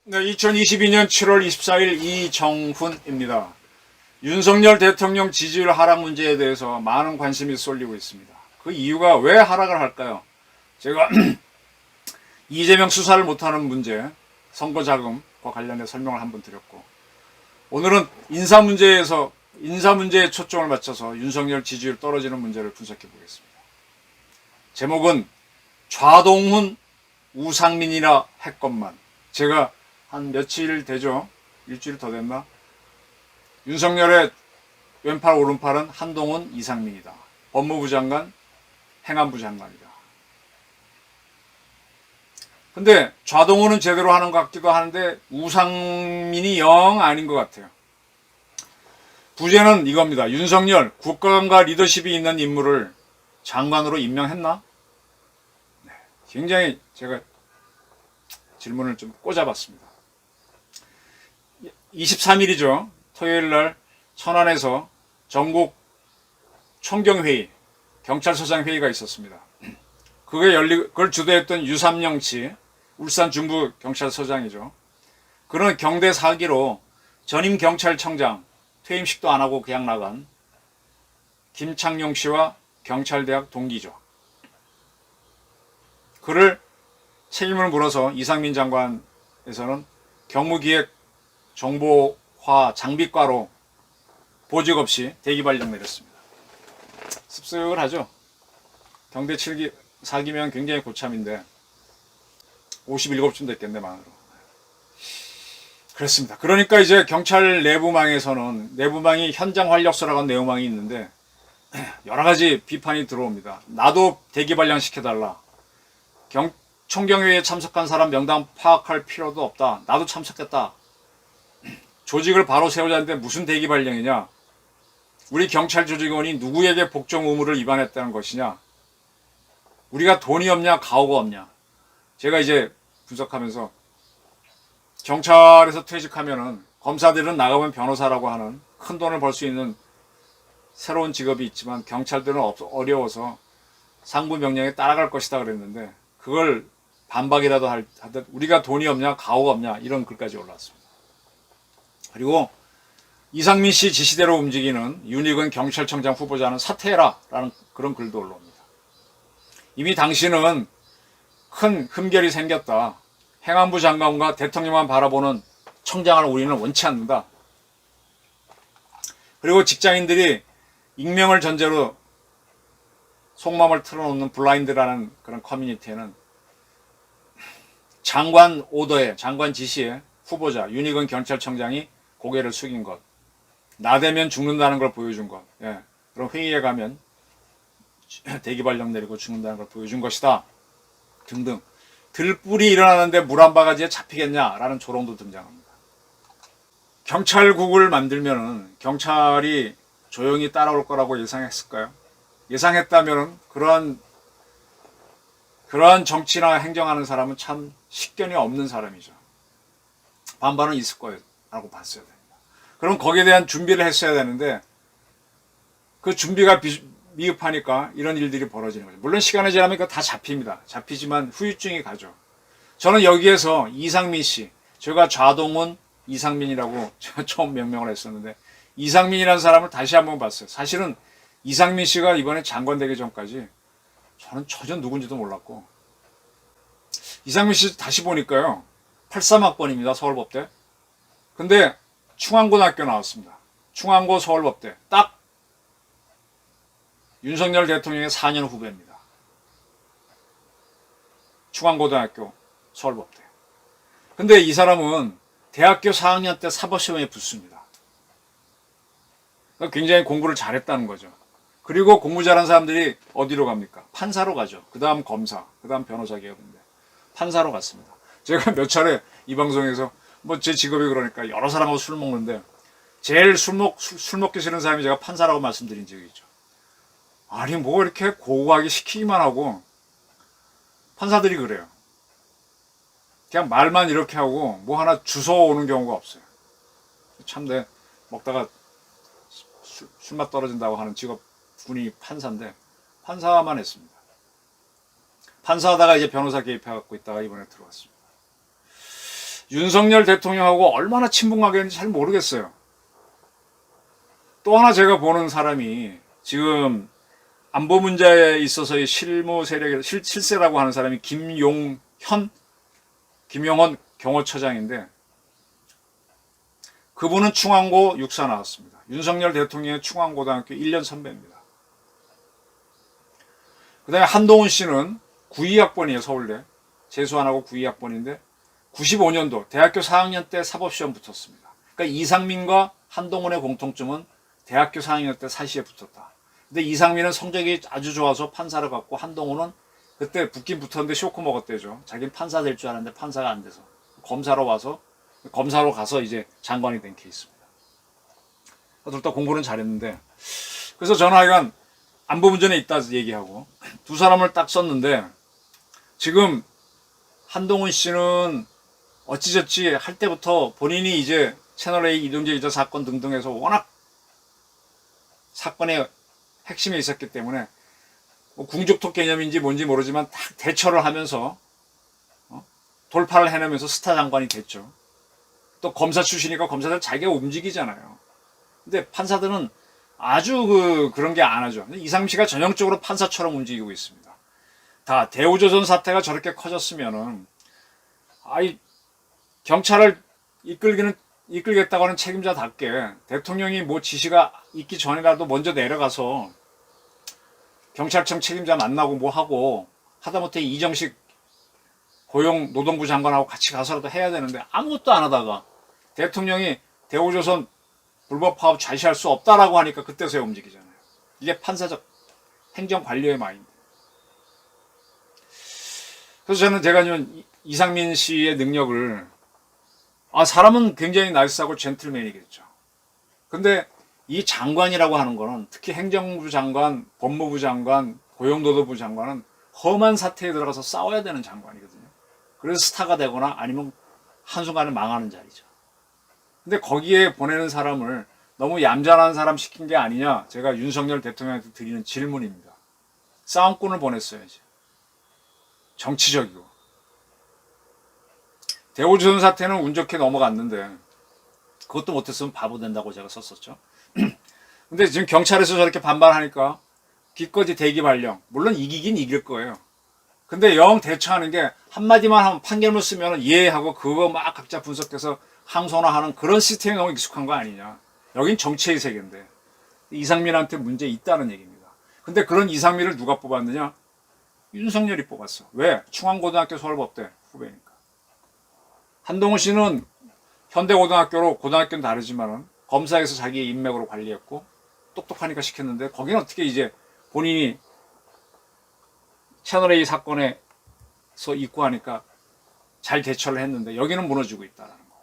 네, 2022년 7월 24일 이정훈입니다. 윤석열 대통령 지지율 하락 문제에 대해서 많은 관심이 쏠리고 있습니다. 그 이유가 왜 하락을 할까요? 제가 이재명 수사를 못하는 문제, 선거 자금과 관련해 설명을 한번 드렸고, 오늘은 인사 문제에 초점을 맞춰서 윤석열 지지율 떨어지는 문제를 분석해 보겠습니다. 제목은 좌동훈 우상민이라 했건만. 제가 한 며칠 되죠? 일주일 더 됐나? 윤석열의 왼팔 오른팔은 한동훈 이상민이다. 법무부 장관, 행안부 장관이다. 근데 좌동훈은 제대로 하는 것 같기도 하는데 우상민이 영 아닌 것 같아요. 부제는 이겁니다. 윤석열 국가감과 리더십이 있는 인물을 장관으로 임명했나? 네, 굉장히 제가 질문을 좀 꽂아봤습니다. 23일이죠. 토요일날 천안에서 전국 총경회의, 경찰서장 회의가 있었습니다. 그걸 주도했던 유삼영치 울산 중부 경찰서장이죠. 그는 경대 사기로 전임 경찰청장 퇴임식도 안 하고 그냥 나간 김창룡 씨와 경찰대학 동기죠. 그를 책임을 물어서 이상민 장관에서는 경무기획 정보화 장비과로 보직 없이 대기 발령 내렸습니다. 씁쓸하죠. 경대 7기 4기면 굉장히 고참인데 57쯤 됐겠네 만으로. 그렇습니다. 그러니까 이제 경찰 내부망이 현장 활력소라고 하는 내부망이 있는데 여러 가지 비판이 들어옵니다. 나도 대기 발령 시켜달라. 총경회의에 참석한 사람 명단 파악할 필요도 없다. 나도 참석했다. 조직을 바로 세우자는데 무슨 대기 발령이냐? 우리 경찰 조직원이 누구에게 복종 의무를 위반했다는 것이냐? 우리가 돈이 없냐, 가오가 없냐? 제가 이제 분석하면서 경찰에서 퇴직하면은 검사들은 나가면 변호사라고 하는 큰 돈을 벌 수 있는 새로운 직업이 있지만 경찰들은 어려워서 상부 명령에 따라갈 것이다 그랬는데 그걸 반박이라도 하듯 우리가 돈이 없냐, 가오가 없냐 이런 글까지 올라왔습니다. 그리고 이상민 씨 지시대로 움직이는 윤익은 경찰청장 후보자는 사퇴해라 라는 그런 글도 올라옵니다. 이미 당시는 큰 흠결이 생겼다. 행안부 장관과 대통령만 바라보는 청장을 우리는 원치 않는다. 그리고 직장인들이 익명을 전제로 속마음을 틀어놓는 블라인드라는 그런 커뮤니티에는 장관 오더에, 장관 지시에 후보자 윤익은 경찰청장이 고개를 숙인 것, 나대면 죽는다는 걸 보여준 것, 그럼 회의에 가면 대기 발령 내리고 죽는다는 걸 보여준 것이다 등등. 들불이 일어나는데 물 한 바가지에 잡히겠냐라는 조롱도 등장합니다. 경찰국을 만들면은 경찰이 조용히 따라올 거라고 예상했을까요? 예상했다면은 그러한 정치나 행정하는 사람은 참 식견이 없는 사람이죠. 반반은 있을 거예요 라고 봤어야 됩니다. 그럼 거기에 대한 준비를 했어야 되는데 그 준비가 미흡하니까 이런 일들이 벌어지는 거죠. 물론 시간이 지나면 다 잡힙니다. 잡히지만 후유증이 가죠. 저는 여기에서 이상민 씨, 제가 좌동훈 이상민이라고 제가 처음 명명을 했었는데 이상민이라는 사람을 다시 한번 봤어요. 사실은 이상민 씨가 이번에 장관 되기 전까지 저는 전혀 누군지도 몰랐고, 이상민 씨 다시 보니까요 83학번입니다. 서울법대. 근데 충안고등학교 나왔습니다. 충안고 서울법대. 딱 윤석열 대통령의 4년 후배입니다. 충안고등학교 서울법대. 근데 이 사람은 대학교 4학년 때 사법시험에 붙습니다. 그러니까 굉장히 공부를 잘했다는 거죠. 그리고 공부 잘한 사람들이 어디로 갑니까? 판사로 가죠. 그 다음 검사, 그 다음 변호사 계열인데 판사로 갔습니다. 제가 몇 차례 이 방송에서 뭐 제 직업이 그러니까 여러 사람하고 술 먹는데 제일 술 먹기 싫은 사람이 제가 판사라고 말씀드린 적이 있죠. 아니 뭐 이렇게 고고하게 시키기만 하고, 판사들이 그래요. 그냥 말만 이렇게 하고 뭐 하나 주워 오는 경우가 없어요. 참내 먹다가 술맛 떨어진다고 하는 직업군이 판사인데 판사만 했습니다. 판사하다가 이제 변호사 개입해갖고 있다가 이번에 들어왔습니다. 윤석열 대통령하고 얼마나 친분관계 있는지 잘 모르겠어요. 또 하나 제가 보는 사람이 지금 안보 문제에 있어서의 실무 세력의 실세라고 하는 사람이 김용헌 경호처장인데 그분은 충안고 육사 나왔습니다. 윤석열 대통령의 충안고등학교 1년 선배입니다. 그 다음에 한동훈 씨는 92학번이에요. 서울대. 재수 안 하고 92학번인데 95년도 대학교 4학년 때 사법시험 붙었습니다. 그러니까 이상민과 한동훈의 공통점은 대학교 4학년 때 사시에 붙었다. 근데 이상민은 성적이 아주 좋아서 판사를 갔고 한동훈은 그때 붙긴 붙었는데 쇼크 먹었대죠. 자기는 판사 될 줄 알았는데 판사가 안 돼서 검사로 가서 이제 장관이 된 케이스입니다. 둘 다 공부는 잘했는데 그래서 저는 하여간 안보 문제에 있다 얘기하고 두 사람을 딱 썼는데 지금 한동훈 씨는 어찌저찌 할 때부터 본인이 이제 채널A 이동재 기자 사건 등등해서 워낙 사건의 핵심에 있었기 때문에 뭐 궁적톡 개념인지 뭔지 모르지만 딱 대처를 하면서 돌파를 해내면서 스타 장관이 됐죠. 또 검사 출신이니까 검사들 자기가 움직이잖아요. 근데 판사들은 아주 그런 게 안 하죠. 이상민 씨가 전형적으로 판사처럼 움직이고 있습니다. 다 대우조선 사태가 저렇게 커졌으면은 경찰을 이끌겠다고 하는 책임자답게 대통령이 뭐 지시가 있기 전이라도 먼저 내려가서 경찰청 책임자 만나고 뭐 하고 하다못해 이정식 고용노동부 장관하고 같이 가서라도 해야 되는데 아무것도 안 하다가 대통령이 대우조선 불법 파업 좌시할 수 없다라고 하니까 그때서야 움직이잖아요. 이게 판사적 행정관료의 마인드. 그래서 저는 제가 이상민 씨의 능력을 사람은 굉장히 나이스하고 젠틀맨이겠죠. 근데 이 장관이라고 하는 거는 특히 행정부 장관, 법무부 장관, 고용노동부 장관은 험한 사태에 들어가서 싸워야 되는 장관이거든요. 그래서 스타가 되거나 아니면 한순간에 망하는 자리죠. 근데 거기에 보내는 사람을 너무 얌전한 사람 시킨 게 아니냐 제가 윤석열 대통령한테 드리는 질문입니다. 싸움꾼을 보냈어야지. 정치적이고. 대우조선 사태는 운 좋게 넘어갔는데 그것도 못했으면 바보 된다고 제가 썼었죠. 근데 지금 경찰에서 저렇게 반발하니까 기꺼이 대기 발령. 물론 이기긴 이길 거예요. 근데 영 대처하는 게 한마디만 하면 판결문 쓰면 이해하고 그거 막 각자 분석해서 항소나하는 그런 시스템이 너무 익숙한 거 아니냐. 여긴 정치의 세계인데 이상민한테 문제 있다는 얘기입니다. 근데 그런 이상민을 누가 뽑았느냐? 윤석열이 뽑았어. 왜? 충안고등학교 서울법대 후배니까. 한동훈 씨는 현대고등학교로 고등학교는 다르지만은 검사에서 자기 인맥으로 관리했고 똑똑하니까 시켰는데 거기는 어떻게 이제 본인이 채널A 사건에서 입고하니까 잘 대처를 했는데 여기는 무너지고 있다라는 거.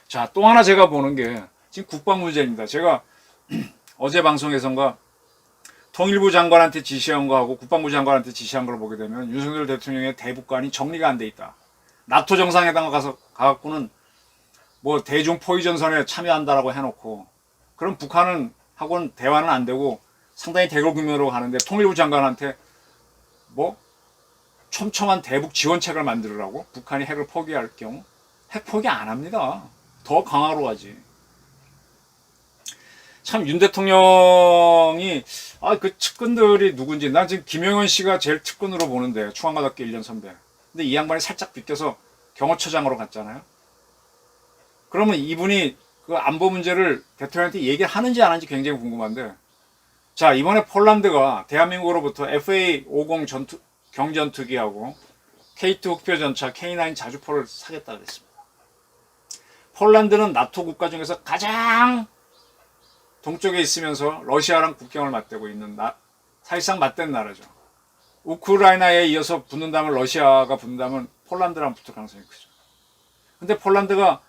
자, 또 하나 제가 보는 게 지금 국방 문제입니다. 제가 어제 방송에선가 통일부 장관한테 지시한 거하고 국방부 장관한테 지시한 걸 보게 되면 윤석열 대통령의 대북관이 정리가 안 돼 있다. 나토 정상회담 가갖고는 뭐 대중 포위전선에 참여한다라고 해놓고 그럼 북한은 하고는 대화는 안 되고 상당히 대국면으로 가는데 통일부 장관한테 뭐 촘촘한 대북 지원책을 만들으라고 북한이 핵을 포기할 경우 핵 포기 안 합니다. 더 강화로 가지. 참 윤 대통령이 그 측근들이 누군지 난 지금 김영현 씨가 제일 측근으로 보는데 충안고등학교 1년 선배. 근데 이 양반이 살짝 비껴서 경호처장으로 갔잖아요. 그러면 이분이 그 안보 문제를 대통령한테 얘기를 하는지 안 하는지 굉장히 궁금한데 자 이번에 폴란드가 대한민국으로부터 FA-50 경전투기하고 K2 흑표전차 K9 자주포를 사겠다 그랬습니다. 폴란드는 나토 국가 중에서 가장 동쪽에 있으면서 러시아랑 국경을 맞대고 있는 사실상 맞댄 나라죠. 우크라이나에 이어서 붙는다면 러시아가 붙는다면 폴란드랑 붙을 가능성이 크죠. 근데 폴란드가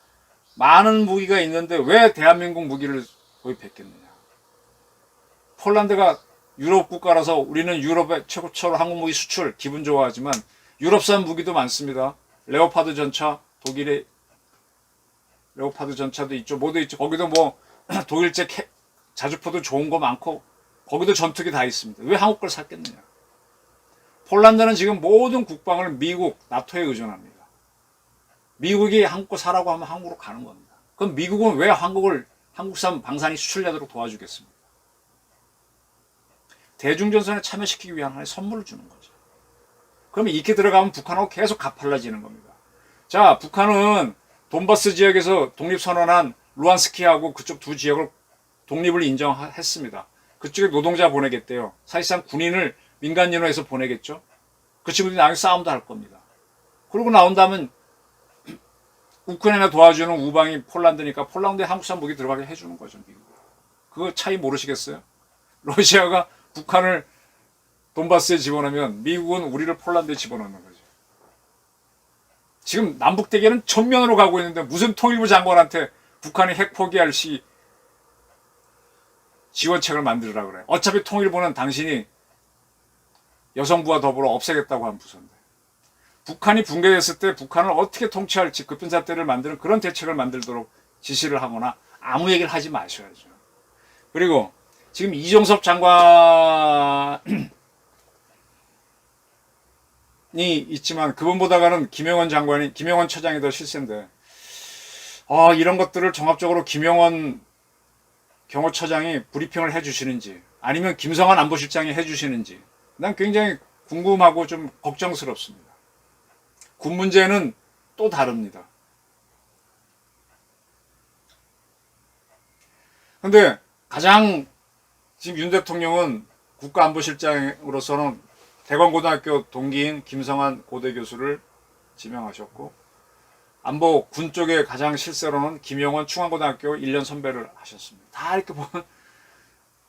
많은 무기가 있는데 왜 대한민국 무기를 도입했겠느냐. 폴란드가 유럽 국가라서 우리는 유럽의 최고처로 한국 무기 수출 기분 좋아하지만 유럽산 무기도 많습니다. 레오파드 전차, 독일의 레오파드 전차도 있죠. 뭐도 있죠. 거기도 뭐 독일제 자주포도 좋은 거 많고 거기도 전투기 다 있습니다. 왜 한국 걸 샀겠느냐. 폴란드는 지금 모든 국방을 미국, 나토에 의존합니다. 미국이 한국 거 사라고 하면 한국으로 가는 겁니다. 그럼 미국은 왜 한국산 방산이 수출되도록 도와주겠습니까? 대중전선에 참여시키기 위한 하나의 선물을 주는 거죠. 그러면 이렇게 들어가면 북한하고 계속 가팔라지는 겁니다. 자, 북한은 돈바스 지역에서 독립선언한 루안스키하고 그쪽 두 지역을 독립을 인정했습니다. 그쪽에 노동자 보내겠대요. 사실상 군인을 민간인으로해서 보내겠죠. 그 친구들이 나중에 싸움도 할 겁니다. 그러고 나온다면 우크라이나 도와주는 우방이 폴란드니까 폴란드에 한국산 무기 들어가게 해주는 거죠. 미국은. 그거 차이 모르시겠어요? 러시아가 북한을 돈바스에 집어넣으면 미국은 우리를 폴란드에 집어넣는 거죠. 지금 남북 대결은 전면으로 가고 있는데 무슨 통일부 장관한테 북한이 핵 포기할 시 지원책을 만들으라 그래요. 어차피 통일부는 당신이 여성부와 더불어 없애겠다고 한 부서인데 북한이 붕괴됐을 때 북한을 어떻게 통치할지 급변사태를 만드는 그런 대책을 만들도록 지시를 하거나 아무 얘기를 하지 마셔야죠. 그리고 지금 이종섭 장관이 있지만 그분보다는 김영원 처장이 더 실세인데 이런 것들을 종합적으로 김영원 경호처장이 브리핑을 해주시는지 아니면 김성한 안보실장이 해주시는지 난 굉장히 궁금하고 좀 걱정스럽습니다. 군 문제는 또 다릅니다. 근데 가장 지금 윤 대통령은 국가안보실장으로서는 대관고등학교 동기인 김성한 고대 교수를 지명하셨고 안보 군 쪽에 가장 실세로는 김영원 충안고등학교 1년 선배를 하셨습니다. 다 이렇게 보면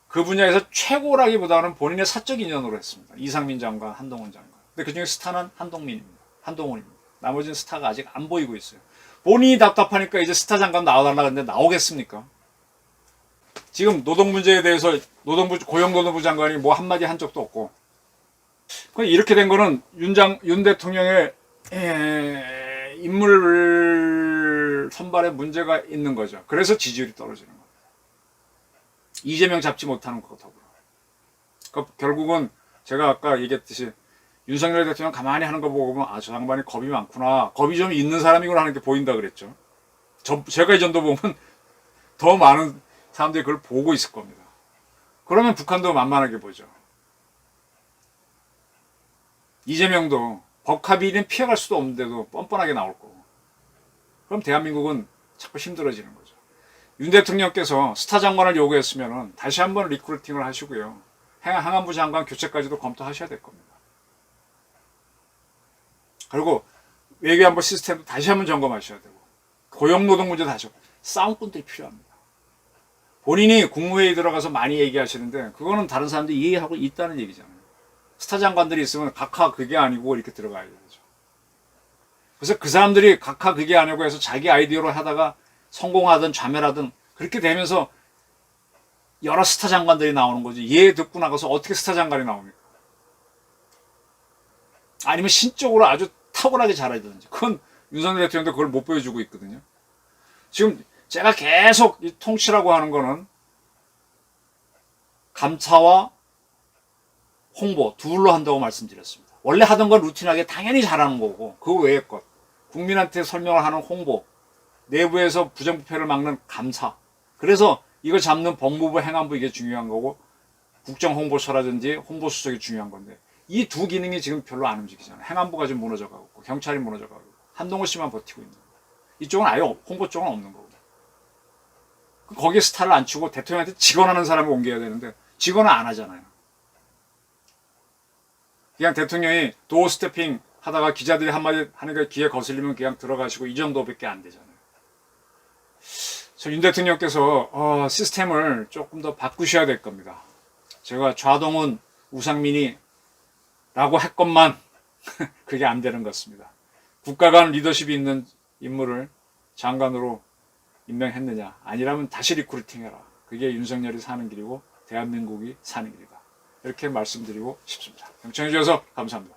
그 분야에서 최고라기보다는 본인의 사적 인연으로 했습니다. 이상민 장관, 한동훈 장관. 근데 그중에 스타는 한동훈입니다. 나머지는 스타가 아직 안 보이고 있어요. 본인이 답답하니까 이제 스타 장관 나와달라 했는데 나오겠습니까? 지금 노동 문제에 대해서 고용노동부 장관이 뭐 한마디 한 적도 없고 이렇게 된 거는 윤 대통령의 인물 선발에 문제가 있는 거죠. 그래서 지지율이 떨어지는 겁니다. 이재명 잡지 못하는 거 더불어. 결국은 제가 아까 얘기했듯이 윤석열 대통령 가만히 하는 거 보고 보면 저 양반이 겁이 많구나. 겁이 좀 있는 사람이구나 하는 게 보인다 그랬죠. 제가 이 정도 보면 더 많은 사람들이 그걸 보고 있을 겁니다. 그러면 북한도 만만하게 보죠. 이재명도 법합의는 피해갈 수도 없는데도 뻔뻔하게 나올 거고. 그럼 대한민국은 자꾸 힘들어지는 거죠. 윤 대통령께서 스타 장관을 요구했으면 다시 한번 리크루팅을 하시고요. 행안부 장관 교체까지도 검토하셔야 될 겁니다. 그리고 외교안보 시스템도 다시 한번 점검하셔야 되고 고용노동 문제도 다시 싸움꾼들이 필요합니다. 본인이 국무회의 들어가서 많이 얘기하시는데 그거는 다른 사람들이 이해하고 있다는 얘기잖아요. 스타 장관들이 있으면 각하 그게 아니고 이렇게 들어가야 되죠. 그래서 그 사람들이 각하 그게 아니고 해서 자기 아이디어로 하다가 성공하든 좌멸하든 그렇게 되면서 여러 스타 장관들이 나오는 거지. 얘 듣고 나가서 어떻게 스타 장관이 나옵니까? 아니면 신적으로 아주 탁월하게 잘하든지. 그건 윤석열 대통령도 그걸 못 보여주고 있거든요. 지금 제가 계속 이 통치라고 하는 거는 감사와 홍보 둘로 한다고 말씀드렸습니다. 원래 하던 건 루틴하게 당연히 잘하는 거고 그 외의 것 국민한테 설명을 하는 홍보 내부에서 부정부패를 막는 감사 그래서 이걸 잡는 법무부 행안부 이게 중요한 거고 국정홍보처라든지 홍보수석이 중요한 건데 이 두 기능이 지금 별로 안 움직이잖아요. 행안부가 지금 무너져가고 있고 경찰이 무너져가고 있고 한동훈 씨만 버티고 있는 거예요. 이쪽은 아예 홍보 쪽은 없는 거고 거기에 스타를 안 치고 대통령한테 직원하는 사람을 옮겨야 되는데 직원은 안 하잖아요. 그냥 대통령이 도어 스태핑 하다가 기자들이 한마디 하니까 귀에 거슬리면 그냥 들어가시고 이 정도밖에 안 되잖아요. 윤 대통령께서 시스템을 조금 더 바꾸셔야 될 겁니다. 제가 좌동훈, 우상민이 라고 했건만 그게 안 되는 것 같습니다. 국가 간 리더십이 있는 인물을 장관으로 임명했느냐 아니라면 다시 리크루팅해라. 그게 윤석열이 사는 길이고 대한민국이 사는 길이다. 이렇게 말씀드리고 싶습니다. 경청해 주셔서 감사합니다.